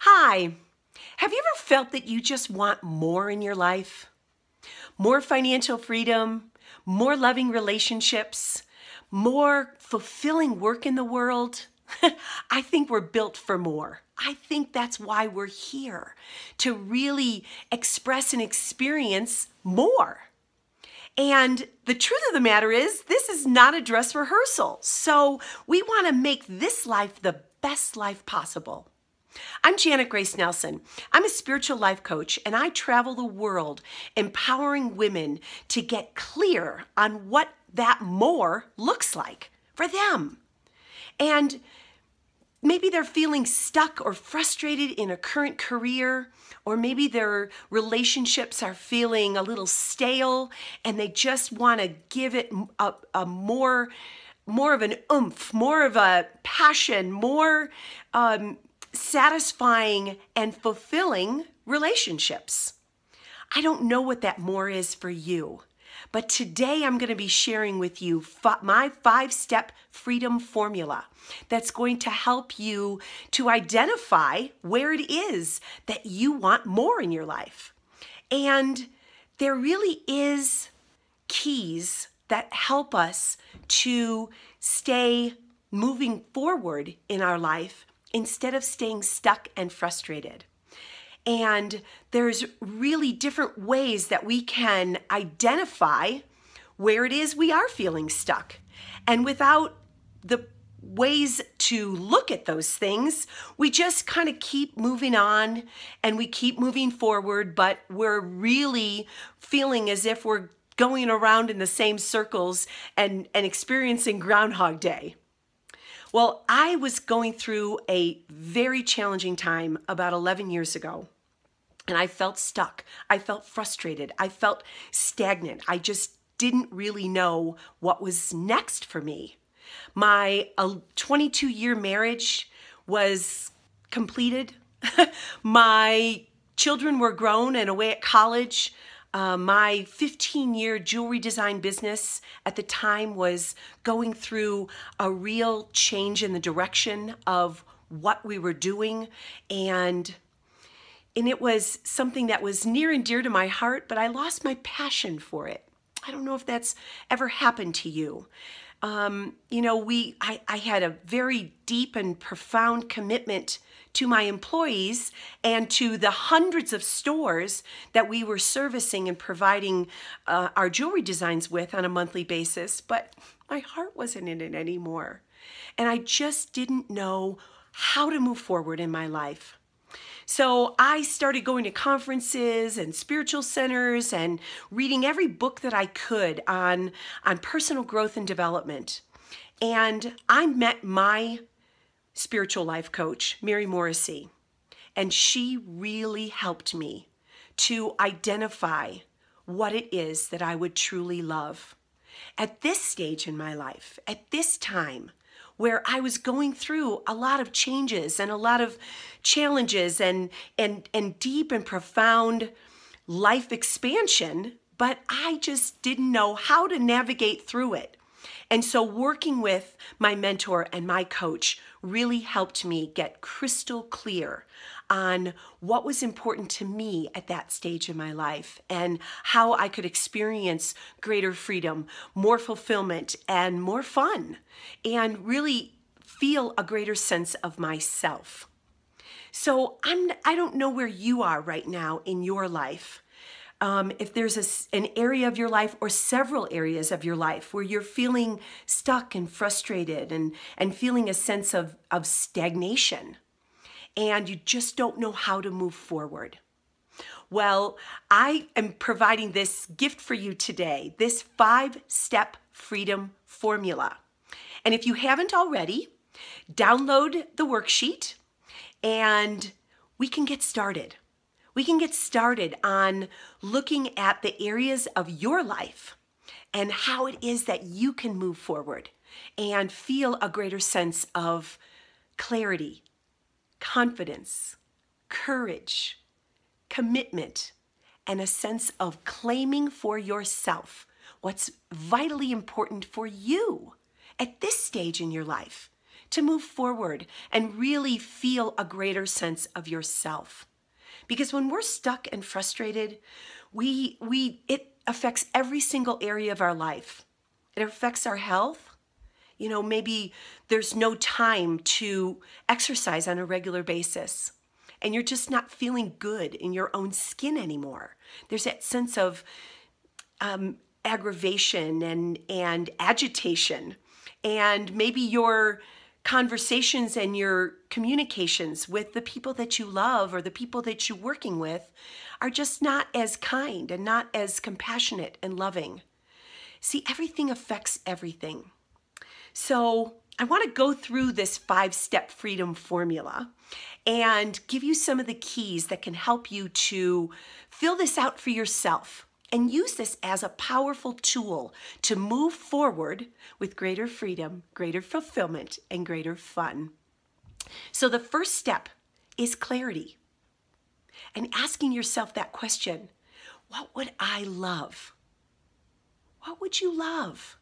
Hi, have you ever felt that you just want more in your life? More financial freedom, more loving relationships, more fulfilling work in the world? I think we're built for more. I think that's why we're here, to really express and experience more. And the truth of the matter is, this is not a dress rehearsal. So we want to make this life the best life possible. I'm Janet Grace Nelson. I'm a spiritual life coach, and I travel the world empowering women to get clear on what that more looks like for them. And maybe they're feeling stuck or frustrated in a current career, or maybe their relationships are feeling a little stale and they just want to give it a more of an oomph, more of a passion, more satisfying and fulfilling relationships. I don't know what that more is for you, but today I'm going to be sharing with you my 5-step freedom formula that's going to help you to identify where it is that you want more in your life. And there really is keys that help us to stay moving forward in our life instead of staying stuck and frustrated. And there's really different ways that we can identify where it is we are feeling stuck. And without the ways to look at those things, we just kind of keep moving on and we keep moving forward, but we're really feeling as if we're going around in the same circles and experiencing Groundhog Day. Well, I was going through a very challenging time about 11 years ago, and I felt stuck. I felt frustrated. I felt stagnant. I just didn't really know what was next for me. My 22-year marriage was completed. My children were grown and away at college. My 15-year jewelry design business at the time was going through a real change in the direction of what we were doing. And it was something that was near and dear to my heart, but I lost my passion for it. I don't know if that's ever happened to you. I had a very deep and profound commitment to my employees and to the hundreds of stores that we were servicing and providing our jewelry designs with on a monthly basis, but my heart wasn't in it anymore. And I just didn't know how to move forward in my life. So I started going to conferences and spiritual centers and reading every book that I could on personal growth and development. And I met my spiritual life coach, Mary Morrissey, and she really helped me to identify what it is that I would truly love. At this stage in my life, at this time, where I was going through a lot of changes and a lot of challenges and deep and profound life expansion, but I just didn't know how to navigate through it. And so working with my mentor and my coach really helped me get crystal clear on what was important to me at that stage in my life and how I could experience greater freedom, more fulfillment, and more fun, and really feel a greater sense of myself. So I don't know where you are right now in your life. If there's an area of your life or several areas of your life where you're feeling stuck and frustrated and feeling a sense of stagnation, and you just don't know how to move forward. Well, I am providing this gift for you today, this 5-step freedom formula. And if you haven't already, download the worksheet and we can get started. We can get started on looking at the areas of your life and how it is that you can move forward and feel a greater sense of clarity, confidence, courage, commitment, and a sense of claiming for yourself what's vitally important for you at this stage in your life. to move forward and really feel a greater sense of yourself. Because when we're stuck and frustrated, it affects every single area of our life. It affects our health. You know, maybe there's no time to exercise on a regular basis, and you're just not feeling good in your own skin anymore. There's that sense of aggravation and agitation, and maybe your conversations and your communications with the people that you love or the people that you're working with are just not as kind and not as compassionate and loving. See, everything affects everything. So I want to go through this 5-step freedom formula and give you some of the keys that can help you to fill this out for yourself and use this as a powerful tool to move forward with greater freedom, greater fulfillment, and greater fun. So the first step is clarity and asking yourself that question: what would I love? What would you love?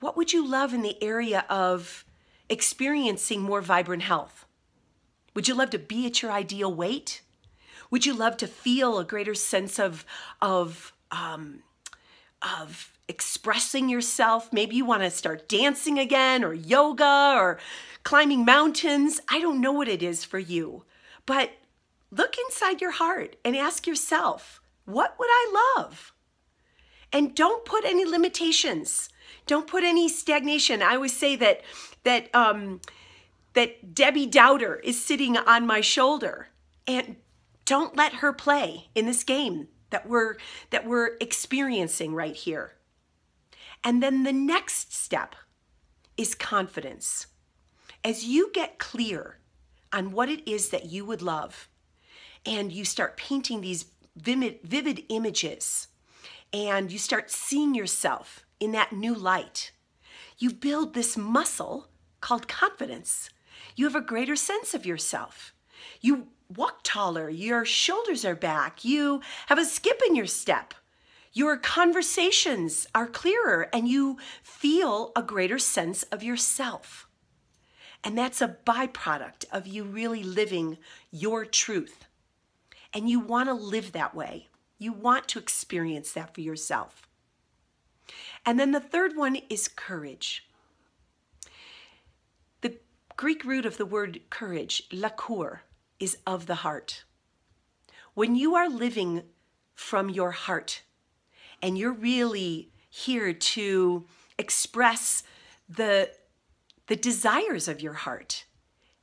What would you love in the area of experiencing more vibrant health? Would you love to be at your ideal weight? Would you love to feel a greater sense of expressing yourself? Maybe you want to start dancing again, or yoga, or climbing mountains. I don't know what it is for you, but look inside your heart and ask yourself, what would I love? And don't put any limitations. Don't put any stagnation. I always say that Debbie Dowder is sitting on my shoulder, and don't let her play in this game that we're experiencing right here. And then the next step is confidence. As you get clear on what it is that you would love, and you start painting these vivid images, and you start seeing yourself in that new light, you build this muscle called confidence. You have a greater sense of yourself. You walk taller, your shoulders are back, you have a skip in your step, your conversations are clearer, and you feel a greater sense of yourself. And that's a byproduct of you really living your truth. And you want to live that way. You want to experience that for yourself. And then the third one is courage. The Greek root of the word courage, lakour, is of the heart. When you are living from your heart and you're really here to express the desires of your heart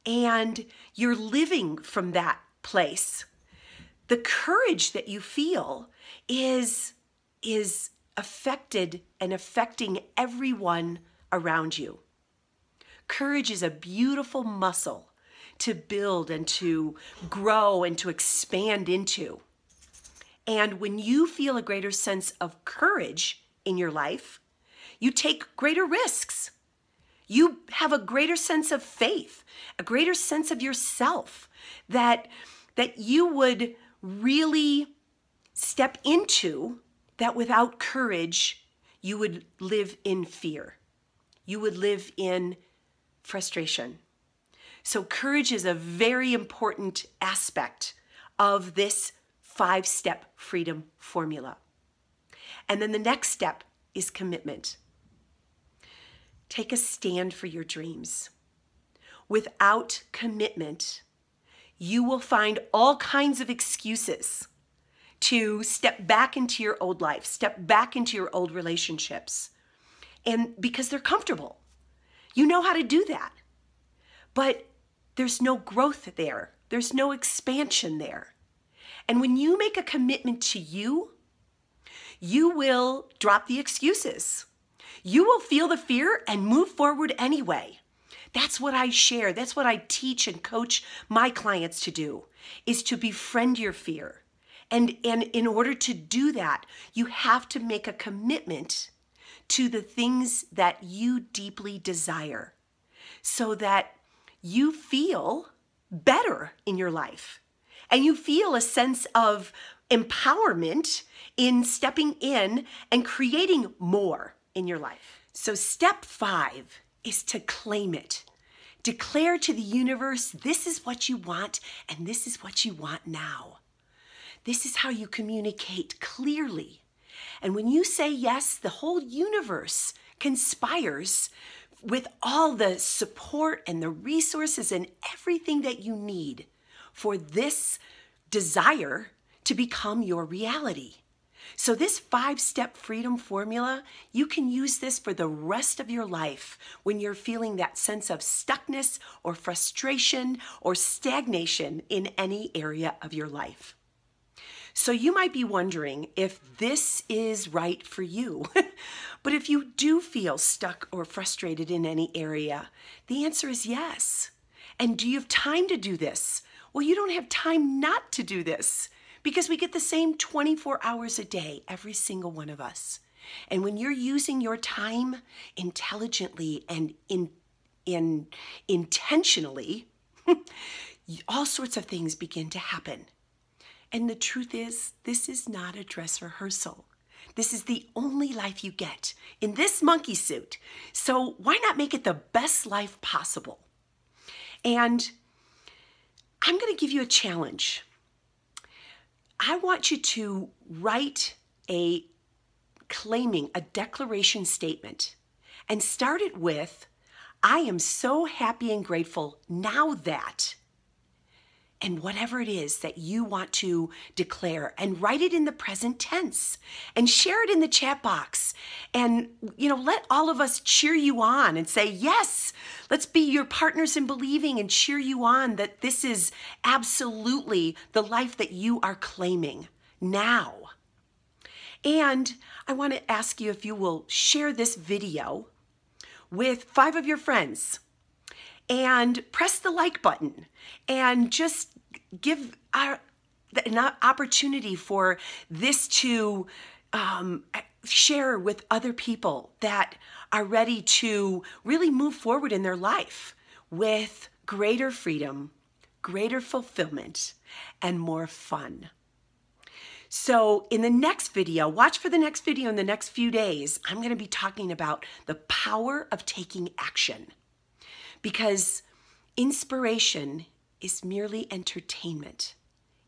and you're living from that place, the courage that you feel is affected and affecting everyone around you. Courage is a beautiful muscle to build and to grow and to expand into. And when you feel a greater sense of courage in your life, you take greater risks. You have a greater sense of faith, a greater sense of yourself that you would really step into, that without courage, you would live in fear. You would live in frustration. So courage is a very important aspect of this 5-step freedom formula. And then the next step is commitment. Take a stand for your dreams. Without commitment, you will find all kinds of excuses to step back into your old life, step back into your old relationships. And because they're comfortable, you know how to do that. But there's no growth there. There's no expansion there. And when you make a commitment to you, you will drop the excuses. You will feel the fear and move forward anyway. That's what I share. That's what I teach and coach my clients to do, is to befriend your fear. And in order to do that, you have to make a commitment to the things that you deeply desire so that you feel better in your life and you feel a sense of empowerment in stepping in and creating more in your life. So step 5 is to claim it. Declare to the universe, this is what you want, and this is what you want now. This is how you communicate clearly. And when you say yes, the whole universe conspires with all the support and the resources and everything that you need for this desire to become your reality. So this 5-step freedom formula, you can use this for the rest of your life when you're feeling that sense of stuckness or frustration or stagnation in any area of your life. So you might be wondering if this is right for you. But if you do feel stuck or frustrated in any area, the answer is yes. And do you have time to do this? Well, you don't have time not to do this, because we get the same 24 hours a day, every single one of us. And when you're using your time intelligently and intentionally, all sorts of things begin to happen. And the truth is, this is not a dress rehearsal. This is the only life you get in this monkey suit. So why not make it the best life possible? And I'm going to give you a challenge. I want you to write a declaration statement, and start it with, I am so happy and grateful now that, and whatever it is that you want to declare, and write it in the present tense and share it in the chat box. And, let all of us cheer you on and say, yes, let's be your partners in believing and cheer you on that this is absolutely the life that you are claiming now. And I want to ask you if you will share this video with 5 of your friends, and press the like button, and just give an opportunity for this to share with other people that are ready to really move forward in their life with greater freedom, greater fulfillment, and more fun. So in the next video, watch for the next video in the next few days, I'm going to be talking about the power of taking action. Because inspiration is merely entertainment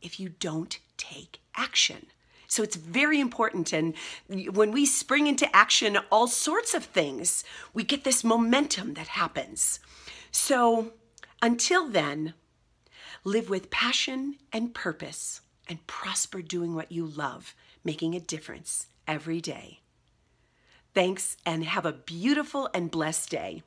if you don't take action. So it's very important. And when we spring into action, all sorts of things, we get this momentum that happens. So until then, live with passion and purpose, and prosper doing what you love, making a difference every day. Thanks, and have a beautiful and blessed day.